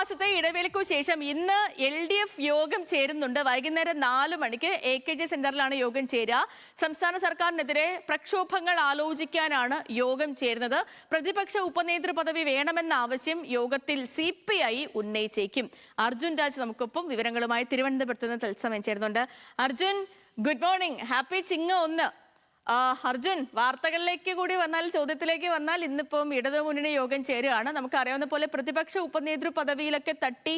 മാസത്തെ ഇടവേളയ്ക്കു ശേഷം ഇന്ന് LDF യോഗം ചേരുന്നുണ്ട്. വൈകുന്നേരം 4 മണിക്ക് AKG സെന്ററിലാണ് യോഗം ചേരുക. സംസ്ഥാന സർക്കാരിനെതിരെ പ്രക്ഷോഭങ്ങൾ ആലോചിക്കാനാണ് യോഗം ചേരുന്നത്. പ്രതിപക്ഷ ഉപനേതൃ പദവി വേണമെന്ന ആവശ്യം യോഗത്തിൽ CPI ഉന്നയിച്ചേക്കും. അർജുൻ രാജ് നമുക്കൊപ്പം വിവരങ്ങളുമായി തിരുവനന്തപുരത്ത് നിന്ന് തത്സമയം ചേരുന്നുണ്ട്. Arjun, good morning. Happy Chinga 1. Arjun, വാർത്തകളിലേക്ക് കൂടി വന്നാൽ, ചോദ്യത്തിലേക്ക് വന്നാൽ, ഇന്നിപ്പം ഇടതുമുന്നണി യോഗം ചേരുകയാണ്. നമുക്കറിയാവുന്ന പോലെ പ്രതിപക്ഷ ഉപനേതൃ പദവിയിലൊക്കെ തട്ടി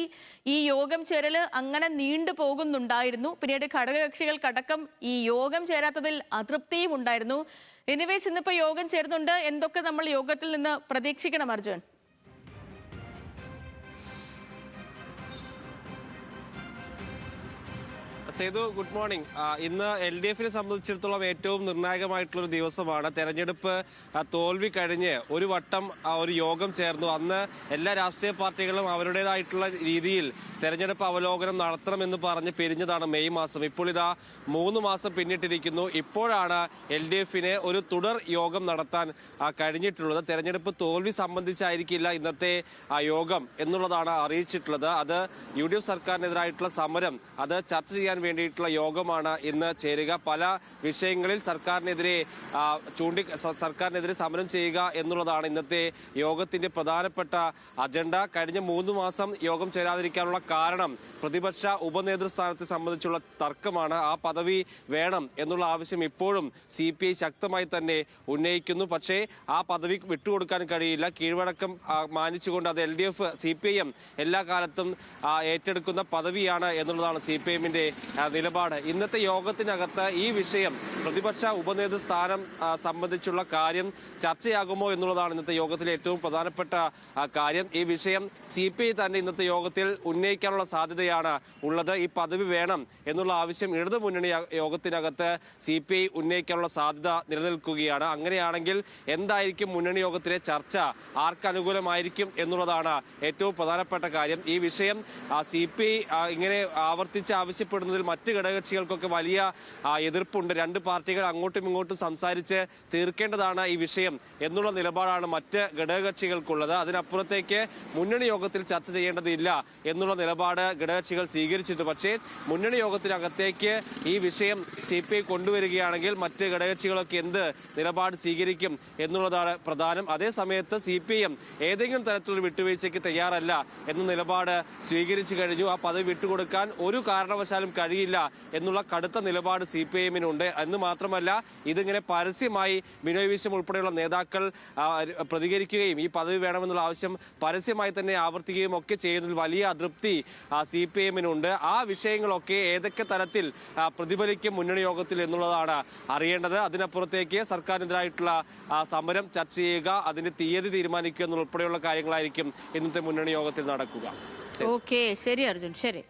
ഈ യോഗം ചേരൽ അങ്ങനെ നീണ്ടു പോകുന്നുണ്ടായിരുന്നു. പിന്നീട് ഘടകകക്ഷികൾക്കടക്കം ഈ യോഗം ചേരാത്തതിൽ അതൃപ്തിയും ഉണ്ടായിരുന്നു. എനിവേസ്, ഇന്നിപ്പോൾ യോഗം ചേരുന്നുണ്ട്. എന്തൊക്കെ നമ്മൾ യോഗത്തിൽ നിന്ന് പ്രതീക്ഷിക്കണം അർജുൻ? Sethu, good morning. ഇന്ന് LDFനെ സംബന്ധിച്ചിടത്തോളം ഏറ്റവും നിർണായകമായിട്ടുള്ളൊരു ദിവസമാണ്. തെരഞ്ഞെടുപ്പ് തോൽവി കഴിഞ്ഞ് ഒരു വട്ടം ഒരു യോഗം ചേർന്നു. അന്ന് എല്ലാ രാഷ്ട്രീയ പാർട്ടികളും അവരുടേതായിട്ടുള്ള രീതിയിൽ തെരഞ്ഞെടുപ്പ് അവലോകനം നടത്തണമെന്ന് പറഞ്ഞ് പിരിഞ്ഞതാണ് മെയ് മാസം. ഇപ്പോൾ ഇതാ 3 മാസം പിന്നിട്ടിരിക്കുന്നു. ഇപ്പോഴാണ് LDFന് ഒരു തുടർ യോഗം നടത്താൻ കഴിഞ്ഞിട്ടുള്ളത്. തെരഞ്ഞെടുപ്പ് തോൽവി സംബന്ധിച്ചായിരിക്കില്ല ഇന്നത്തെ യോഗം എന്നുള്ളതാണ് അറിയിച്ചിട്ടുള്ളത്. അത് UDF സർക്കാരിനെതിരായിട്ടുള്ള സമരം അത് ചർച്ച ചെയ്യാൻ വേണ്ടിയിട്ടുള്ള യോഗമാണ് ഇന്ന് ചേരുക. പല വിഷയങ്ങളിൽ സർക്കാരിനെതിരെ സമരം ചെയ്യുക എന്നുള്ളതാണ് ഇന്നത്തെ യോഗത്തിന്റെ പ്രധാനപ്പെട്ട അജണ്ട. കഴിഞ്ഞ 3 മാസം യോഗം ചേരാതിരിക്കാനുള്ള കാരണം പ്രതിപക്ഷ ഉപനേതൃസ്ഥാനത്തെ സംബന്ധിച്ചുള്ള തർക്കമാണ്. ആ പദവി വേണം എന്നുള്ള ആവശ്യം ഇപ്പോഴും CPI ശക്തമായി തന്നെ ഉന്നയിക്കുന്നു. പക്ഷേ ആ പദവി വിട്ടുകൊടുക്കാൻ കഴിയില്ല. കീഴ്വഴക്കം മാനിച്ചുകൊണ്ട് അത് LDF CPIM എല്ലാ കാലത്തും ഏറ്റെടുക്കുന്ന പദവിയാണ് എന്നുള്ളതാണ് CPIMന്റെ നിലപാട്. ഇന്നത്തെ യോഗത്തിനകത്ത് ഈ വിഷയം, പ്രതിപക്ഷ ഉപനേതൃസ്ഥാനം സംബന്ധിച്ചുള്ള കാര്യം ചർച്ചയാകുമോ എന്നുള്ളതാണ് ഇന്നത്തെ യോഗത്തിലെ ഏറ്റവും പ്രധാനപ്പെട്ട കാര്യം. ഈ വിഷയം CPI തന്നെ ഇന്നത്തെ യോഗത്തിൽ ഉന്നയിക്കാനുള്ള സാധ്യതയാണ് ഉള്ളത്. ഈ പദവി വേണം എന്നുള്ള ആവശ്യം ഇടതുമുന്നണി യോഗത്തിനകത്ത് CPI ഉന്നയിക്കാനുള്ള സാധ്യത നിലനിൽക്കുകയാണ്. അങ്ങനെയാണെങ്കിൽ എന്തായിരിക്കും മുന്നണി യോഗത്തിലെ ചർച്ച, ആർക്കനുകൂലമായിരിക്കും എന്നുള്ളതാണ് ഏറ്റവും പ്രധാനപ്പെട്ട കാര്യം. ഈ വിഷയം CPI ഇങ്ങനെ ആവർത്തിച്ച് ആവശ്യപ്പെടുന്നതിൽ മറ്റ് ഘടകകക്ഷികൾക്കൊക്കെ വലിയ എതിർപ്പുണ്ട്. രണ്ട് പാർട്ടികൾ അങ്ങോട്ടും ഇങ്ങോട്ടും സംസാരിച്ച് തീർക്കേണ്ടതാണ് ഈ വിഷയം എന്നുള്ള നിലപാടാണ് മറ്റ് ഘടകകക്ഷികൾക്കുള്ളത്. അതിനപ്പുറത്തേക്ക് മുന്നണി യോഗത്തിൽ ചർച്ച ചെയ്യേണ്ടതില്ല എന്നുള്ള നിലപാട് ഘടകകക്ഷികൾ സ്വീകരിച്ചിട്ടുണ്ട്. പക്ഷേ മുന്നണി യോഗത്തിനകത്തേക്ക് ഈ വിഷയം CPI കൊണ്ടുവരികയാണെങ്കിൽ മറ്റ് ഘടകകക്ഷികളൊക്കെ എന്ത് നിലപാട് സ്വീകരിക്കും എന്നുള്ളതാണ് പ്രധാനം. അതേസമയത്ത് CPIM ഏതെങ്കിലും തരത്തിലുള്ള വിട്ടുവീഴ്ചയ്ക്ക് തയ്യാറല്ല എന്ന നിലപാട് സ്വീകരിച്ചു കഴിഞ്ഞു. ആ പദവി വിട്ടുകൊടുക്കാൻ ഒരു കാരണവശാലും കഴിയില്ല എന്നുള്ള കടുത്ത നിലപാട് CPIMനുണ്ട്. എന്ന് മാത്രമല്ല, ഇതിങ്ങനെ പരസ്യമായി ബിനോയ് വിശ്വം ഉൾപ്പെടെയുള്ള നേതാക്കൾ പ്രതികരിക്കുകയും ഈ പദവി വേണമെന്നുള്ള ആവശ്യം പരസ്യമായി തന്നെ ആവർത്തിക്കുകയും ഒക്കെ ചെയ്യുന്നതിൽ വലിയ അതൃപ്തി CPIMനുണ്ട്. ആ വിഷയങ്ങളൊക്കെ ഏതൊക്കെ തരത്തിൽ പ്രതിഫലിക്കും മുന്നണി യോഗത്തിൽ എന്നുള്ളതാണ് അറിയേണ്ടത്. അതിനപ്പുറത്തേക്ക് സർക്കാരിനെതിരായിട്ടുള്ള സമരം ചർച്ച ചെയ്യുക, അതിന്റെ തീയതി തീരുമാനിക്കുക എന്നുൾപ്പെടെയുള്ള കാര്യങ്ങളായിരിക്കും ഇന്നത്തെ മുന്നണി യോഗത്തിൽ നടക്കുക. ഓക്കെ, ശരി അർജുൻ, ശരി.